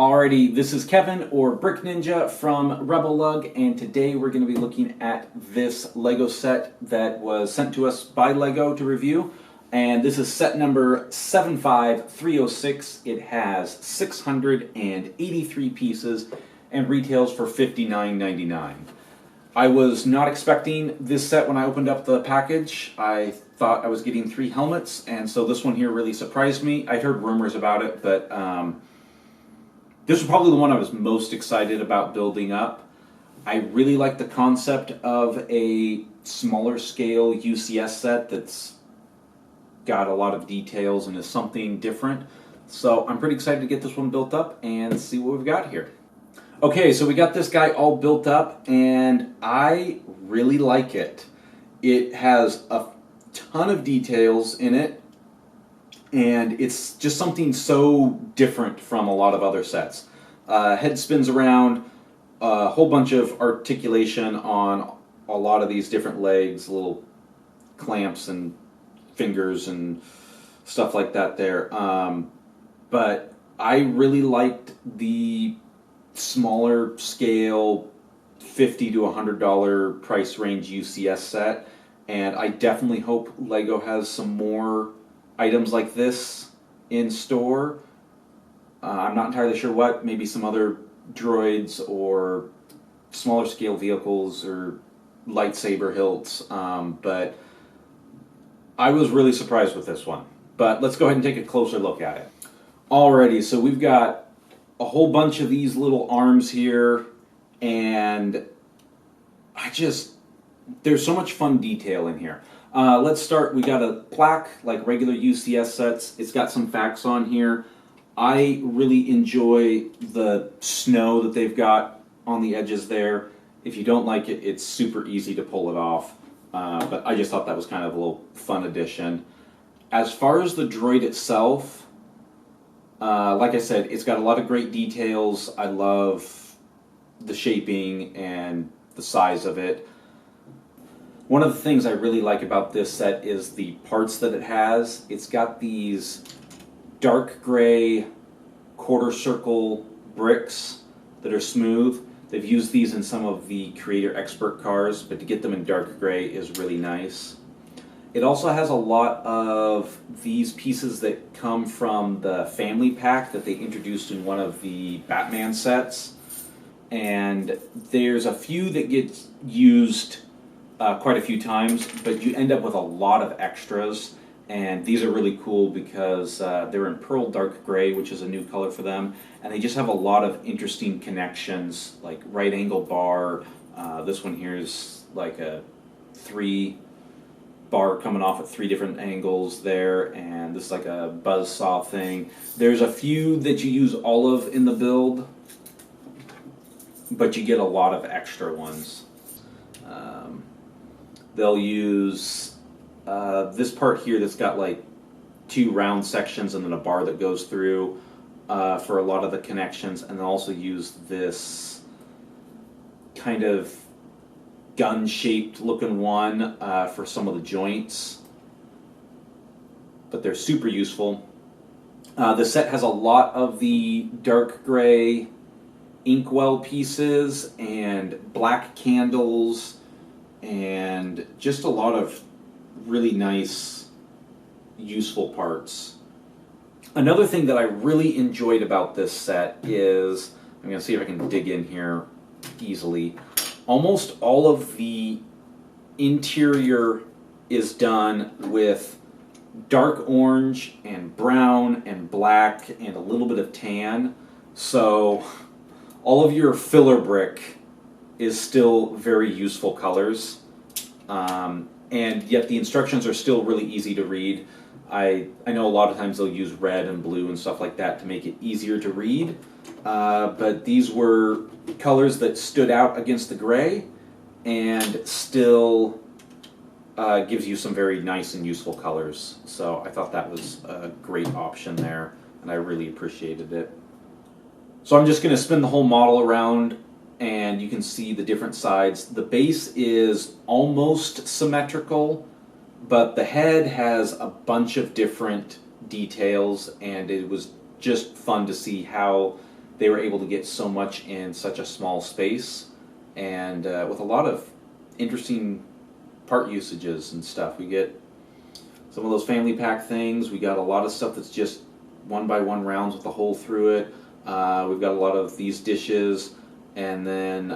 Alrighty, this is Kevin or Brick Ninja from RebelLUG, and today we're going to be looking at this Lego set that was sent to us by Lego to review. And this is set number 75306. It has 683 pieces and retails for $59.99. I was not expecting this set when I opened up the package. I thought I was getting 3 helmets, and so this one here really surprised me. I'd heard rumors about it, but this was probably the one I was most excited about building up. I really like the concept of a smaller scale UCS set that's got a lot of details and is something different. So I'm pretty excited to get this one built up and see what we've got here. Okay, so we got this guy all built up and I really like it. It has a ton of details in it. And it's just something so different from a lot of other sets. Head spins around, a whole bunch of articulation on a lot of these different legs, little clamps and fingers and stuff like that there. But I really liked the smaller scale $50 to $100 price range UCS set, and I definitely hope Lego has some more items like this in store. I'm not entirely sure what, maybe some other droids or smaller scale vehicles or lightsaber hilts, but I was really surprised with this one. But let's go ahead and take a closer look at it. Alrighty, so we've got a whole bunch of these little arms here, and there's so much fun detail in here. Let's start. We got a plaque like regular UCS sets. It's got some facts on here. I really enjoy the snow that they've got on the edges there. If you don't like it, it's super easy to pull it off. But I just thought that was kind of a little fun addition. As far as the droid itself, like I said, it's got a lot of great details. I love the shaping and the size of it. One of the things I really like about this set is the parts that it has. It's got these dark gray quarter circle bricks that are smooth. They've used these in some of the Creator Expert cars, but to get them in dark gray is really nice. It also has a lot of these pieces that come from the family pack that they introduced in one of the Batman sets. And there's a few that get used quite a few times, but you end up with a lot of extras, and these are really cool because they're in pearl dark gray, which is a new color for them, and they just have a lot of interesting connections, like right angle bar. This one here is like a 3 bar coming off at 3 different angles there, and this is like a buzzsaw thing. There's a few that you use all of in the build, but you get a lot of extra ones. They'll use this part here that's got like 2 round sections and then a bar that goes through for a lot of the connections, and they'll also use this kind of gun-shaped looking one for some of the joints, but they're super useful. The set has a lot of the dark gray inkwell pieces and black candles and just a lot of really nice, useful parts. Another thing that I really enjoyed about this set is, I'm going to see if I can dig in here easily, almost all of the interior is done with dark orange and brown and black and a little bit of tan. So all of your filler brick is still very useful colors, and yet the instructions are still really easy to read. I know a lot of times they'll use red and blue and stuff like that to make it easier to read, but these were colors that stood out against the gray and still gives you some very nice and useful colors. So I thought that was a great option there, and I really appreciated it. So I'm just going to spin the whole model around, and you can see the different sides. The base is almost symmetrical, but the head has a bunch of different details, and it was just fun to see how they were able to get so much in such a small space, and with a lot of interesting part usages and stuff. We get some of those family pack things. We got a lot of stuff that's just 1x1 rounds with a hole through it. We've got a lot of these dishes, and then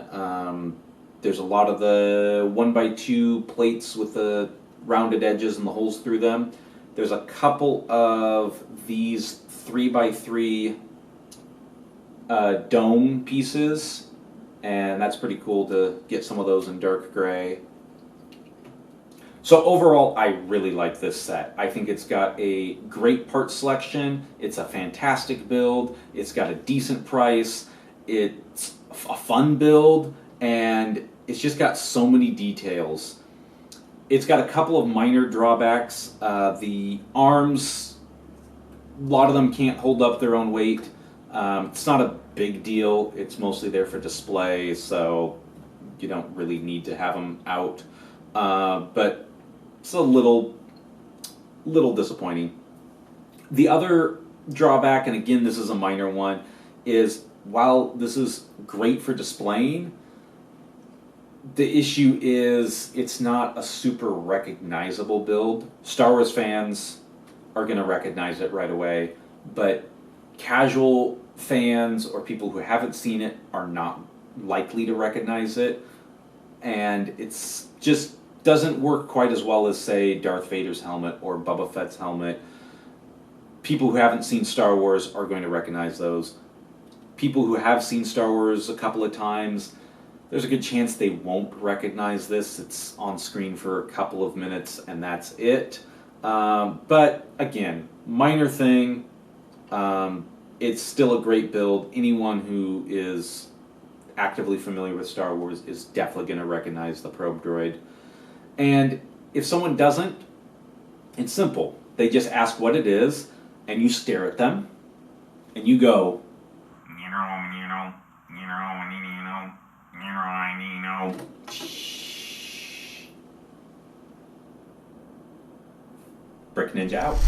there's a lot of the 1x2 plates with the rounded edges and the holes through them. There's a couple of these 3x3 dome pieces, and that's pretty cool to get some of those in dark gray. So overall, I really like this set. I think it's got a great part selection. It's a fantastic build. It's got a decent price. It's a fun build, and it's just got so many details. It's got a couple of minor drawbacks. The arms, a lot of them can't hold up their own weight. It's not a big deal. It's mostly there for display, so you don't really need to have them out. But it's a little disappointing. The other drawback, and again this is a minor one, is while this is great for displaying, the issue is it's not a super recognizable build. Star Wars fans are going to recognize it right away, but casual fans or people who haven't seen it are not likely to recognize it, and it's just doesn't work quite as well as, say, Darth Vader's helmet or Boba Fett's helmet. People who haven't seen Star Wars are going to recognize those. People who have seen Star Wars a couple of times, there's a good chance they won't recognize this. It's on screen for a couple of minutes and that's it. But again, minor thing. It's still a great build. Anyone who is actively familiar with Star Wars is definitely going to recognize the probe droid. And if someone doesn't, it's simple. They just ask what it is, and you stare at them, and you go, Brick Ninja out.